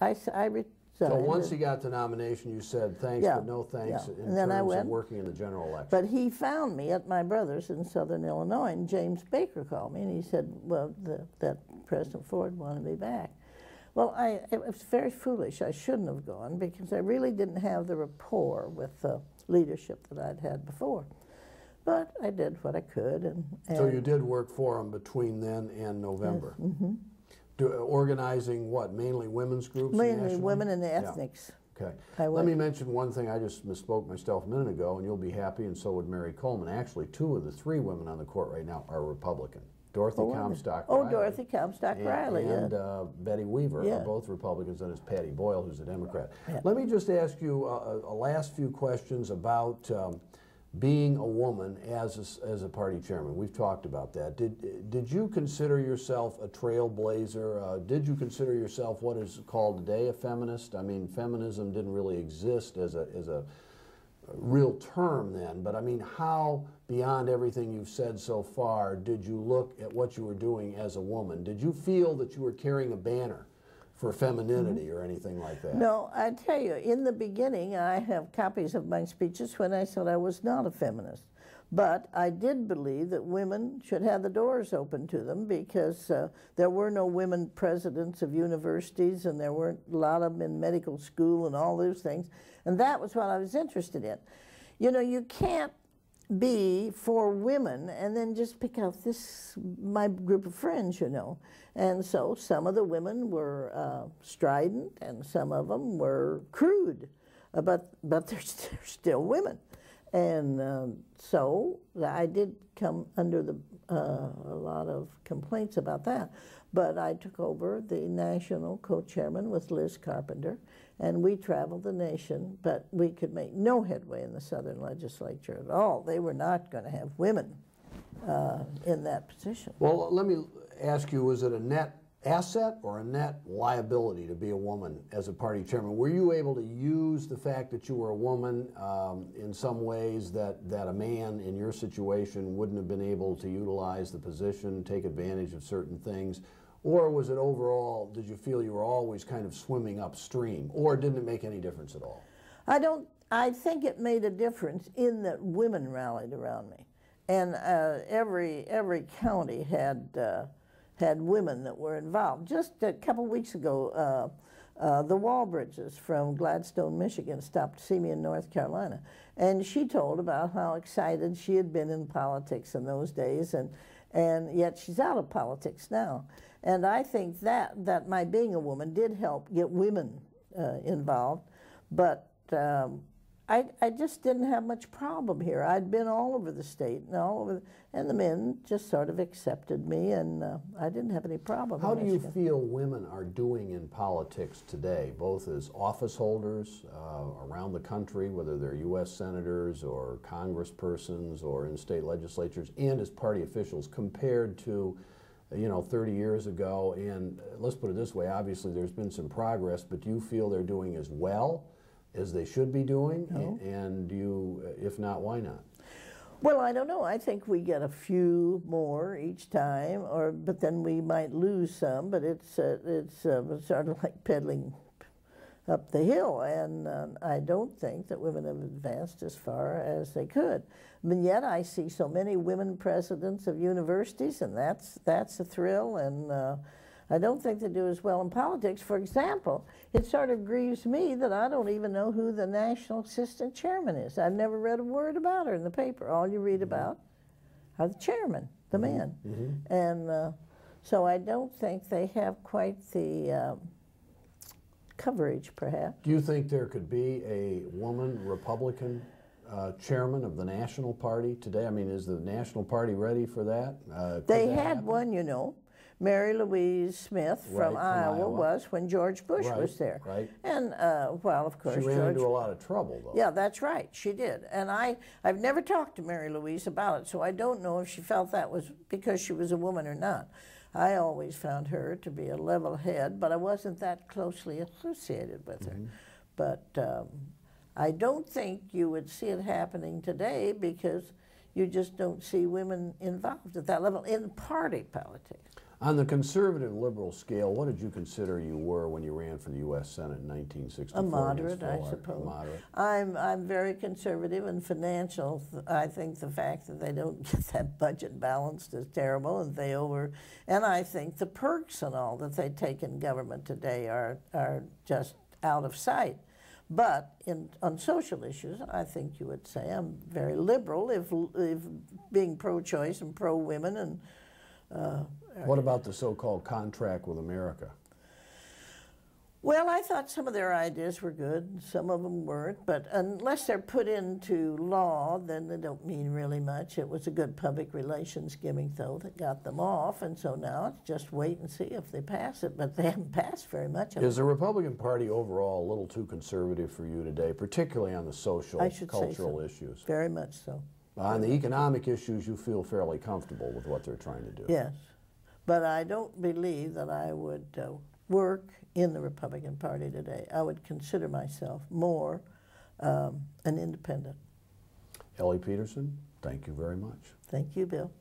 I resigned. So once he got the nomination, you said thanks, Yeah, but no thanks yeah. in And then I terms went, of working in the general election. But he found me at my brother's in Southern Illinois, and James Baker called me, and he said, well, that President Ford wanted me back. Well, it was very foolish. I shouldn't have gone because I really didn't have the rapport with the leadership that I'd had before. But I did what I could. And so you did work for him between then and November? Yes, mm-hmm. Organizing what, mainly women's groups? Mainly women and the ethnics. Yeah. Okay. Let me mention one thing. I just misspoke myself a minute ago, and you'll be happy, and so would Mary Coleman. Actually, 2 of the 3 women on the court right now are Republican. Dorothy Comstock Riley. Oh, Dorothy Comstock Riley, and Betty Weaver are both Republicans, and it's Patty Boyle, who's a Democrat. Yeah. Let me just ask you a last few questions about being a woman as a party chairman. We've talked about that. Did you consider yourself a trailblazer? Did you consider yourself what is called today a feminist? I mean, feminism didn't really exist as a real term then, but I mean, how, beyond everything you've said so far, did you look at what you were doing as a woman? Did you feel that you were carrying a banner for femininity or anything like that? No, I tell you, in the beginning, I have copies of my speeches when I said I was not a feminist. But I did believe that women should have the doors open to them because there were no women presidents of universities, and there weren't a lot of them in medical school and all those things. And that was what I was interested in. You know, you can't be for women and then just pick out my group of friends, you know. And so some of the women were strident and some of them were crude, but they're still women. And so I did come under a lot of complaints about that. But I took over the national co-chairman with Liz Carpenter, and we traveled the nation, but we could make no headway in the Southern legislature at all. They were not going to have women in that position. Well, let me ask you, was it a net asset or a net liability to be a woman as a party chairman? Were you able to use the fact that you were a woman in some ways that a man in your situation wouldn't have been able to utilize the position, take advantage of certain things? Or was it overall, did you feel you were always kind of swimming upstream, or didn't it make any difference at all? I think it made a difference in that women rallied around me. And every county had women that were involved. Just a couple weeks ago, the Walbridges from Gladstone, Michigan stopped to see me in North Carolina. And she told about how excited she had been in politics in those days, and yet she's out of politics now. And I think that my being a woman did help get women involved, but I just didn't have much problem here. I'd been all over the state and the men just sort of accepted me, and I didn't have any problem. How do you feel women are doing in politics today, both as office holders around the country, whether they're U.S. senators or congresspersons or in state legislatures, and as party officials compared to 30 years ago? And let's put it this way, obviously there's been some progress, but do you feel they're doing as well as they should be doing? No. And if not, why not? Well, I don't know. I think we get a few more each time, but then we might lose some, but it's sort of like pedaling up the hill, and I don't think that women have advanced as far as they could. But yet I see so many women presidents of universities, and that's a thrill, and I don't think they do as well in politics. For example, it sort of grieves me that I don't even know who the national assistant chairman is. I've never read a word about her in the paper. All you read about are the chairman, the man. And so I don't think they have quite the coverage, perhaps. Do you think there could be a woman Republican chairman of the National Party today? I mean, is the National Party ready for that? They had one, you know. Mary Louise Smith from Iowa was when George Bush was there. Right. And, well, of course, she ran into a lot of trouble, though. Yeah, that's right. She did. And I've never talked to Mary Louise about it, so I don't know if she felt that was because she was a woman or not. I always found her to be a level head, but I wasn't that closely associated with her. But I don't think you would see it happening today because you just don't see women involved at that level in party politics. On the conservative liberal scale, what did you consider you were when you ran for the U.S. Senate in 1964? A moderate, I suppose. Moderate. I'm very conservative and financial. I think the fact that they don't get that budget balanced is terrible, and I think the perks and all that they take in government today are just out of sight. But on social issues, I think you would say I'm very liberal, if being pro-choice and pro-women and. What about the so-called contract with America? Well, I thought some of their ideas were good, some of them weren't, but unless they're put into law, then they don't mean really much. It was a good public relations gimmick, though, that got them off, and so now it's just wait and see if they pass it, but they haven't passed very much of it. Is the Republican Party overall a little too conservative for you today, particularly on the social, cultural issues? Very much so. On the economic issues, you feel fairly comfortable with what they're trying to do? Yes, but I don't believe that I would work in the Republican Party today. I would consider myself more an independent. Elly Peterson, thank you very much. Thank you, Bill.